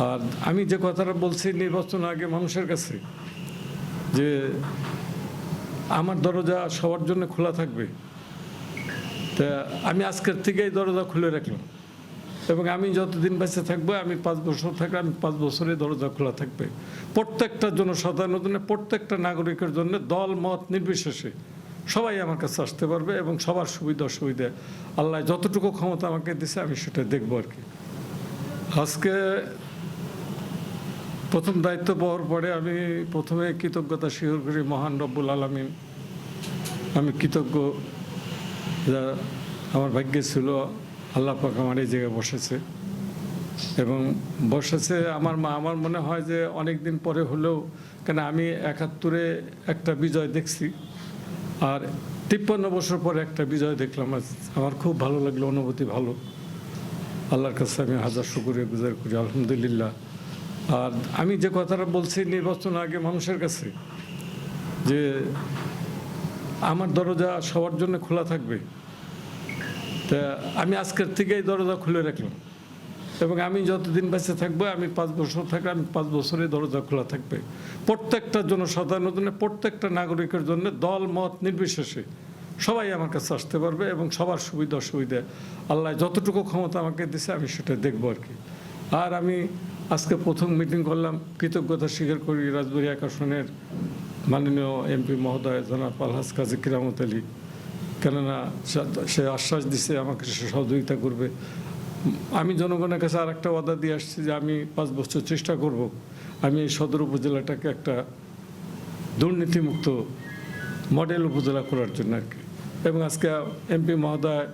আর আমি যে কথাটা বলছি নির্বাচন আগে মানুষের কাছে যে আমার দরজা সবার জন্য খোলা থাকবে, তা আমি আজকের থেকেই দরজা খুলে রাখলাম এবং আমি যতদিন বেঁচে থাকবো, আমি 5 বছর থাকলে আমি 5 বছরে দরজা খোলা থাকবে প্রত্যেকটা জনসাধারণের জন্য, প্রত্যেকটা নাগরিকের জন্য, দল মত নির্বিশেষে সবাই আমার কাছে আসতে পারবে এবং সবার সুবিধা অসুবিধা আল্লাহ যতটুকু ক্ষমতা আমাকে দিছে আমি সেটা দেখবো আর কি। আজকে প্রথম দায়িত্ব পাওয়ার পরে আমি প্রথমে কৃতজ্ঞতা স্বীকার করি মহান রব্বুল আলামিন। আমি কৃতজ্ঞ, যা আমার ভাগ্যে ছিল আল্লাহ পাক আমার এই জায়গায় বসেছে এবং বসেছে আমার মা। আমার মনে হয় যে অনেক দিন পরে হলেও, কেন আমি 71-এ একটা বিজয় দেখছি আর 53 বছর পরে একটা বিজয় দেখলাম। আমার খুব ভালো লাগলো, অনুভূতি ভালো। আল্লাহর কাছে আমি হাজার শুকরিয়া গুজার করি, আলহামদুলিল্লাহ। আর আমি যে কথাটা বলছি নির্বাচন আগে মানুষের কাছে যে আমার দরজা সবার জন্য খোলা থাকবে, তা আমি আজকের থেকেই দরজা খুলে রাখলাম এবং আমি যতদিন বেঁচে থাকবো, আমি 5 বছর থাকলে আমি 5 বছরে দরজা খোলা থাকবে প্রত্যেকটা জনসাধারণের জন্য, প্রত্যেকটা নাগরিকের জন্য, দল মত নির্বিশেষে সবাই আমার কাছে আসতে পারবে এবং সবার সুবিধা অসুবিধা আল্লাহ যতটুকু ক্ষমতা আমাকে দিছে আমি সেটা দেখবো আর কি। আর আমি আজকে প্রথম মিটিং করলাম, কৃতজ্ঞতা স্বীকার করি রাজবাড়ী 1 আসনের মাননীয় এমপি মহোদয় জনাব আলহাজ কাজী কিরামত আলী, কেননা সে আশ্বাস দিছে আমাকে সে সহযোগিতা করবে। আমি জনগণের কাছে আর একটা ওয়াদা দিয়ে আসছি যে আমি 5 বছর চেষ্টা করব আমি এই সদর উপজেলাটাকে একটা দুর্নীতিমুক্ত মডেল উপজেলা করার জন্য আর কি। এবং আজকে এমপি মহোদয়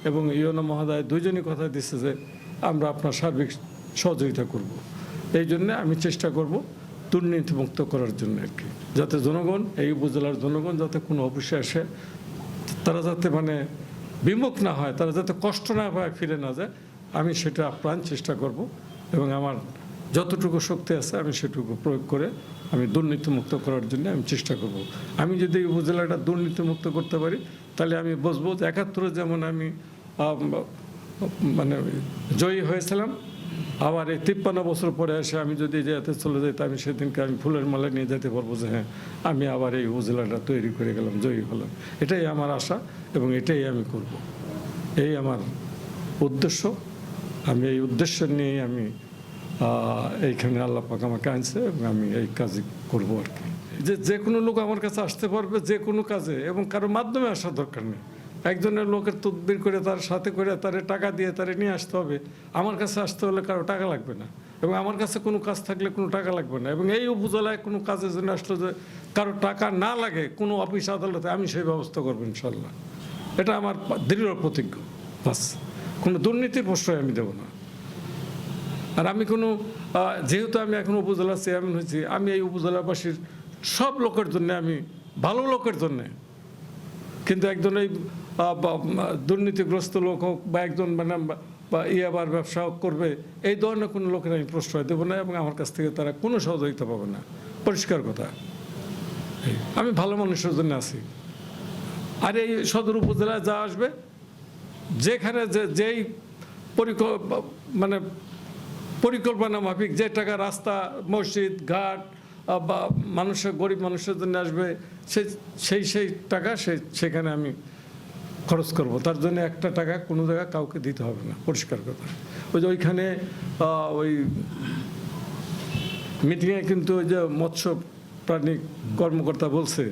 এবং ইউনো মহোদয় দুইজনই কথা দিচ্ছে যে আমরা আপনার সার্বিক সহযোগিতা করব। এই জন্যে আমি চেষ্টা করব দুর্নীতিমুক্ত করার জন্য আর কি, যাতে জনগণ, এই উপজেলার জনগণ যাতে কোনো অফিসে আসে তারা যাতে মানে বিমুখ না হয়, তারা যাতে কষ্ট না পায়, ফিরে না যায়, আমি সেটা আপ্রাণ চেষ্টা করব এবং আমার যতটুকু শক্তি আছে আমি সেটুকু প্রয়োগ করে আমি দুর্নীতিমুক্ত করার জন্য আমি চেষ্টা করব। আমি যদি এই উপজেলাটা দুর্নীতিমুক্ত করতে পারি তাহলে আমি বুঝবো যে 71-এ যেমন আমি মানে জয়ী হয়েছিলাম, আবার এই 53 বছর পরে এসে আমি যদি যেতে চলে যাই, আমি সেদিনকে আমি ফুলের মালা নিয়ে যেতে পারবো যে হ্যাঁ আমি আবার এই উপজেলাটা তৈরি করে গেলাম, জয়ী হলাম। এটাই আমার আশা এবং এটাই আমি করব। এই আমার উদ্দেশ্য। আমি এই উদ্দেশ্য নিয়েই আমি এইখানে আল্লাহ পাক আমাকে আনছে এবং আমি এই কাজই করবো আর কি। যে কোনো লোক আমার কাছে আসতে পারবে যে কোনো কাজে এবং কারোর মাধ্যমে আসার দরকার নেই। একজনের লোকের তদবির করে তার সাথে করে তারে টাকা দিয়ে তারে নিয়ে আসতে হবে। আমার কাছে আসতে হলে কারো টাকা লাগবে না এবং আমার কাছে কোনো কাজ থাকলে কোনো টাকা লাগবে না। এবং এই উপজেলায় কোনো কাজের জন্য আসলে যে কারো টাকা না লাগে কোনো অফিস আদালতে, আমি সেই ব্যবস্থা করবো ইনশাল্লাহ। এটা আমার দৃঢ় প্রতিজ্ঞ। বাস, কোনো দুর্নীতির প্রশ্রয় আমি দেবো না। আর আমি কোনো, যেহেতু আমি এখন উপজেলা চেয়ারম্যান হয়েছি, আমি এই উপজেলাবাসীর সব লোকের জন্য, আমি ভালো লোকের জন্যে, কিন্তু একজন এই দুর্নীতিগ্রস্ত লোক হোক বা একজন মানে বা আবার ব্যবসা করবে, এই ধরনের কোনো লোকের আমি প্রশ্রয় দেবো না এবং আমার কাছ থেকে তারা কোনো সহযোগিতা পাবে না। পরিষ্কার কথা, আমি ভালো মানুষের জন্য আছি। আর এই সদর উপজেলায় যা আসবে, যেখানে যেই মানে পরিকল্পনা মাফিক যে টাকা রাস্তা, মসজিদ, ঘাট বা মানুষের, গরিব মানুষের জন্য আসবে, সেই টাকা সেখানে আমি খরচ করব। তার জন্য একটা টাকা কোনো জায়গায় কাউকে দিতে হবে না, পরিষ্কার কথা। ওই যে ওইখানে ওই মিটিংয়ে কিন্তু ওই যে মৎস্য প্রাণী কর্মকর্তা বলছে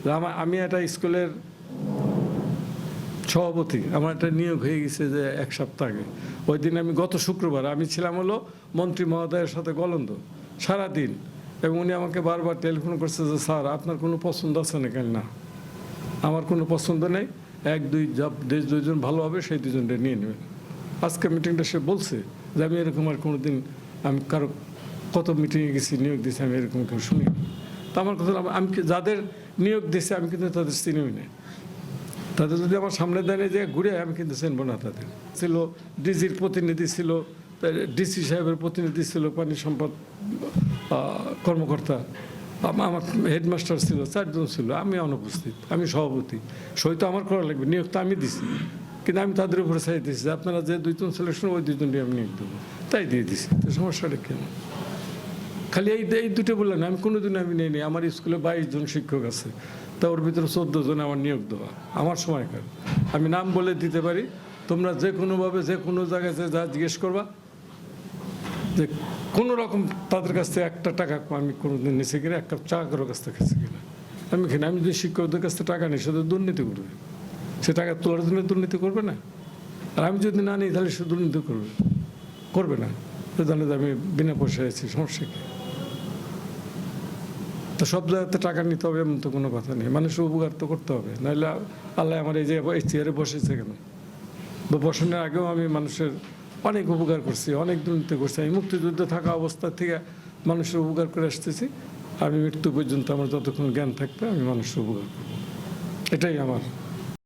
যে আমি একটা স্কুলের সভাপতি, আমার একটা নিয়োগ হয়ে গেছে যে 1 সপ্তাহ আগে। ওই দিন আমি গত শুক্রবার আমি ছিলাম হলো মন্ত্রী মহোদয়ের সাথে গলন্দ সারাদিন, এবং উনি আমাকে বারবার টেলিফোন করছে যে স্যার আপনার কোনো পছন্দ আছে না? কেন না, আমার কোনো পছন্দ নেই, 1-2 ভালো হবে সেই 2জনটা নিয়ে নেবেন। আজকে মিটিংটা সে বলছে যে আমি এরকম আর কোনো দিন আমি কারো কত মিটিংয়ে গেছি, নিয়োগ দিয়েছি, আমি এরকম কেউ শুনি। তো আমার কথা, আমি যাদের নিয়োগ দিয়েছি আমি কিন্তু তাদের চিনিও নেই। তাদের যদি আমার সামনে দাঁড়িয়ে যে ঘুরে, আমি কিন্তু চিনব না। তাদের ছিল ডিজির প্রতিনিধি ছিল, ডিসি সাহেবের প্রতিনিধি ছিল, পানি সম্পদ কর্মকর্তা, আমার হেডমাস্টার ছিল, 4 জন ছিল, আমি অনুপস্থিত, আমি সভাপতি। সই তো আমার করা লাগবে, নিয়োগ তো আমি দিছি। কিন্তু আমি তাদের উপরে চাই দিয়েছি যে আপনারা যে দুইজন সিলেকশন ওই দুইজনই আমি নিয়োগ দেবো, তাই দিয়ে দিছি। তো সমস্যাটা কেন? খালি এই দুটো বললেন, আমি কোনোদিন আমি নিইনি। আমার স্কুলে 22 জন শিক্ষক আছে, তা ওর ভিতরে 14 জন আমার নিয়োগ দেওয়া আমার সময়কার। আমি নাম বলে দিতে পারি, তোমরা যে কোনোভাবে যে কোনো জায়গায় যা জিজ্ঞেস করবা যে কোনো রকম তাদের কাছ থেকে একটা টাকা আমি কোনোদিন নিচে কিনা, এক কাপ চা কারোর কাছ থেকে খেয়েছি কিনা আমি কিনা। আমি যদি শিক্ষকদের কাছ থেকে টাকা নিই, সে তো দুর্নীতি করবে, সে টাকা তোলার জন্য দুর্নীতি করবে না। আর আমি যদি না নিই তাহলে সে দুর্নীতি করবে না। তাহলে আমি বিনা পয়সায় আছি, সমস্যা কি? তো সব জায়গাতে টাকা নিতে হবে এমন তো কোনো কথা নেই। মানুষের উপকার তো করতে হবে, নাহলে আল্লাহ আমার এই যে এই চেয়ারে বসেছে কেন? বা বসানোর আগেও আমি মানুষের অনেক উপকার করছি, অনেক দুর্নীতি করছি। আমি মুক্তিযুদ্ধে থাকা অবস্থা থেকে মানুষের উপকার করে আসতেছি। আমি মৃত্যু পর্যন্ত আমার যতক্ষণ জ্ঞান থাকবে আমি মানুষের উপকার করব, এটাই আমার